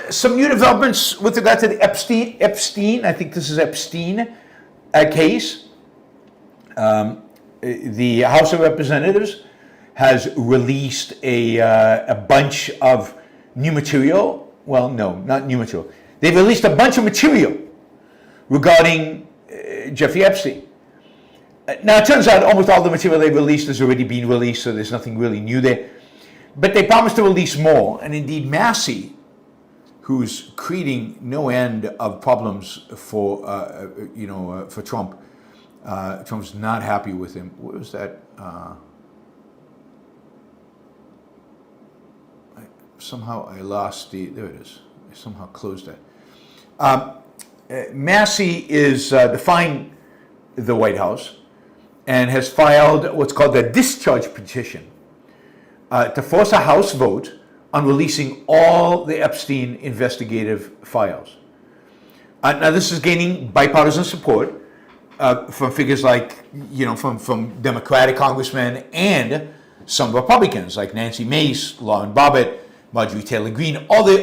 Some new developments with regard to the Epstein, I think this is Epstein case. The House of Representatives has released a bunch of new material. Well, no, not new material. They've released a bunch of material regarding Jeffrey Epstein. Now, it turns out almost all the material they've released has already been released, so there's nothing really new there. But they promised to release more, and indeed Massey, who's creating no end of problems for for Trump. Trump's not happy with him. What was that? Somehow I lost the. There it is. I somehow closed that. Massey is defying the White House and has filed what's called a discharge petition to force a House vote on releasing all the Epstein investigative files. Now, this is gaining bipartisan support from figures like, from Democratic congressmen and some Republicans like Nancy Mace, Lauren Bobbitt, Marjorie Taylor Greene, all the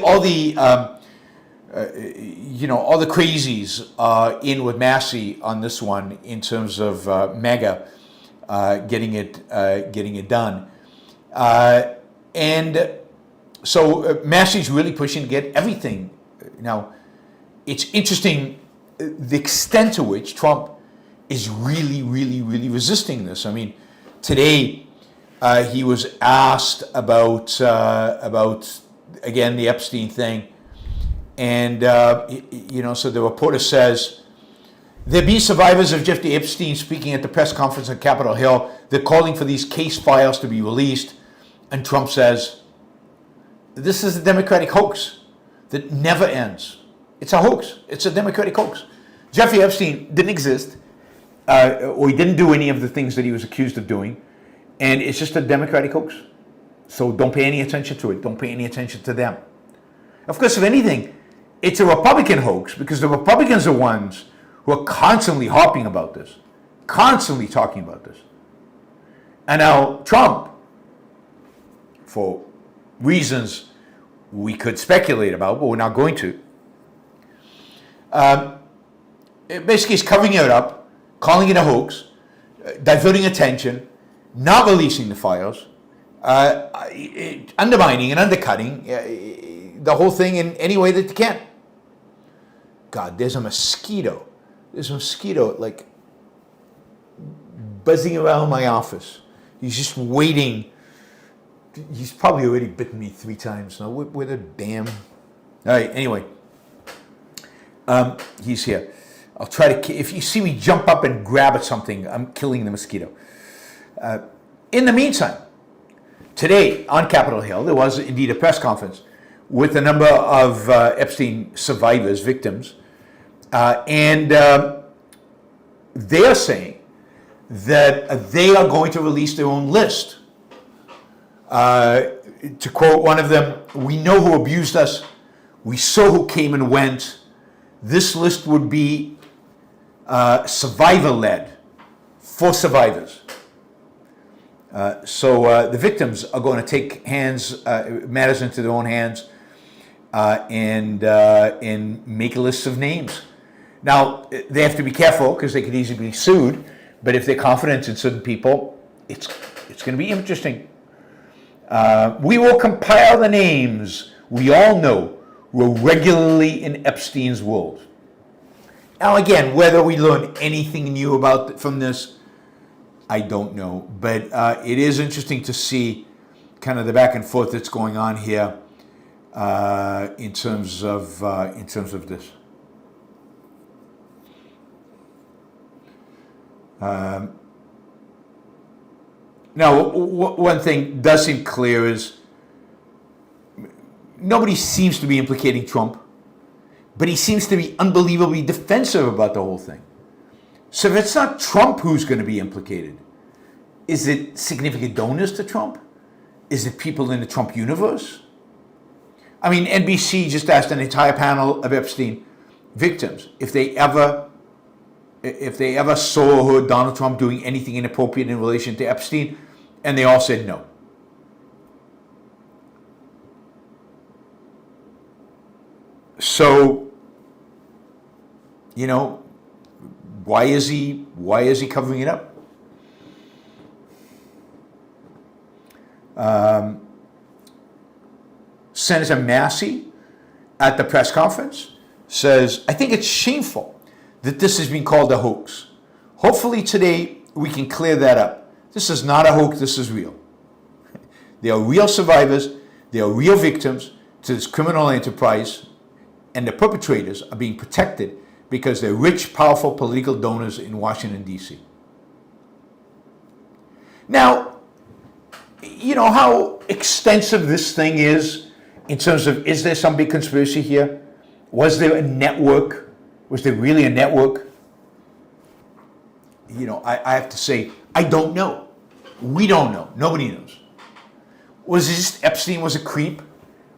crazies in with Massey on this one in terms of MAGA getting it done, and so Massey's really pushing to get everything. Now, it's interesting the extent to which Trump is really, really, really resisting this. I mean, today he was asked about again the Epstein thing, and so the reporter says there be survivors of Jeffrey Epstein speaking at the press conference on Capitol Hill. They're calling for these case files to be released, and Trump says, "This is a Democratic hoax that never ends. It's a hoax. It's a Democratic hoax. Jeffrey Epstein didn't exist, or he didn't do any of the things that he was accused of doing, and it's just a Democratic hoax. So don't pay any attention to it. Don't pay any attention to them." Of course, if anything, it's a Republican hoax because the Republicans are ones who are constantly harping about this, constantly talking about this. And now Trump, for reasons we could speculate about, but we're not going to, basically is covering it up, calling it a hoax, diverting attention, not releasing the files, undermining and undercutting the whole thing in any way that they can. God, there's a mosquito. There's a mosquito like buzzing around my office. He's just waiting. He's probably already bitten me 3 times now. With a damn. All right. Anyway, he's here. I'll try to. If you see me jump up and grab at something, I'm killing the mosquito. In the meantime, today on Capitol Hill, there was indeed a press conference with a number of Epstein survivors, victims, and they are saying that they are going to release their own list. To quote one of them, "We know who abused us. We saw who came and went. This list would be survivor-led for survivors." So the victims are going to take matters into their own hands and make a list of names. Now, they have to be careful because they could easily be sued, but if they're confident in certain people, it's going to be interesting. We will compile the names we all know were regularly in Epstein's world. Now, again, whether we learn anything new from this, I don't know, but it is interesting to see kind of the back and forth that's going on here in terms of this. Now, one thing does seem clear is nobody seems to be implicating Trump, but he seems to be unbelievably defensive about the whole thing. So if it's not Trump who's going to be implicated, is it significant donors to Trump? Is it people in the Trump universe? I mean, NBC just asked an entire panel of Epstein victims if they ever saw or heard Donald Trump doing anything inappropriate in relation to Epstein, and they all said no. So, you know, why is he covering it up? Senator Massey at the press conference says, I think it's shameful that this has been called a hoax. Hopefully today we can clear that up. This is not a hoax, this is real. They are real survivors, they are real victims to this criminal enterprise, and the perpetrators are being protected because they're rich, powerful political donors in Washington, D.C. Now, you know how extensive this thing is in terms of, is there some big conspiracy here? Was there a network? Was there really a network? You know, I have to say, I don't know. We don't know. Nobody knows. Was it just Epstein was a creep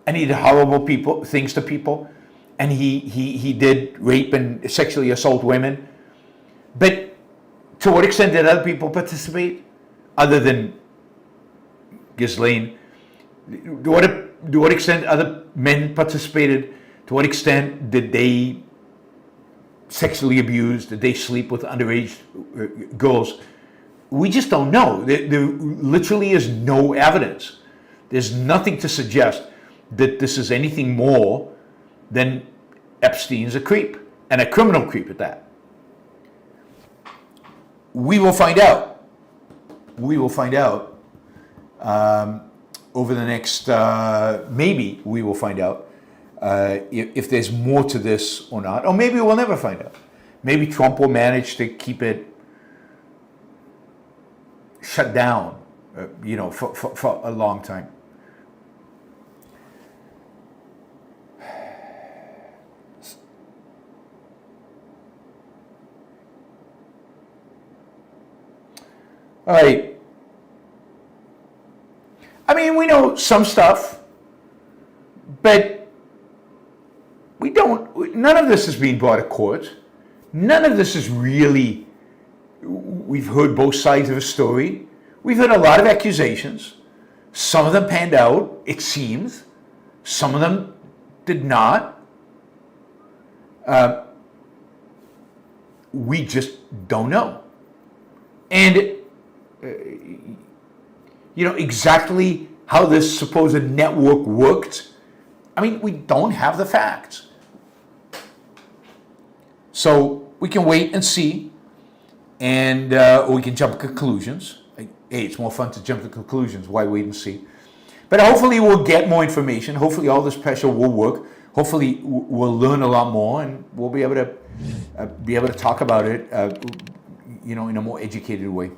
and he did horrible things to people, and he did rape and sexually assault women? But to what extent did other people participate other than Ghislaine? To what extent other men participated? To what extent did they sexually abuse? Did they sleep with underage girls? We just don't know. There literally is no evidence. There's nothing to suggest that this is anything more than Epstein's a creep, and a criminal creep at that. We will find out. We will find out over the next, maybe we will find out if there's more to this or not, or maybe we'll never find out. Maybe Trump will manage to keep it shut down, for a long time. All right. I mean, we know some stuff, but we don't, none of this is being brought to court. None of this is really, we've heard both sides of a story. We've heard a lot of accusations. Some of them panned out, it seems. Some of them did not. We just don't know. And exactly how this supposed network worked. I mean, we don't have the facts. So we can wait and see, and or we can jump to conclusions. Hey, it's more fun to jump to conclusions. Why wait and see? But hopefully we'll get more information. Hopefully all this pressure will work. Hopefully we'll learn a lot more, and we'll be able to talk about it, in a more educated way.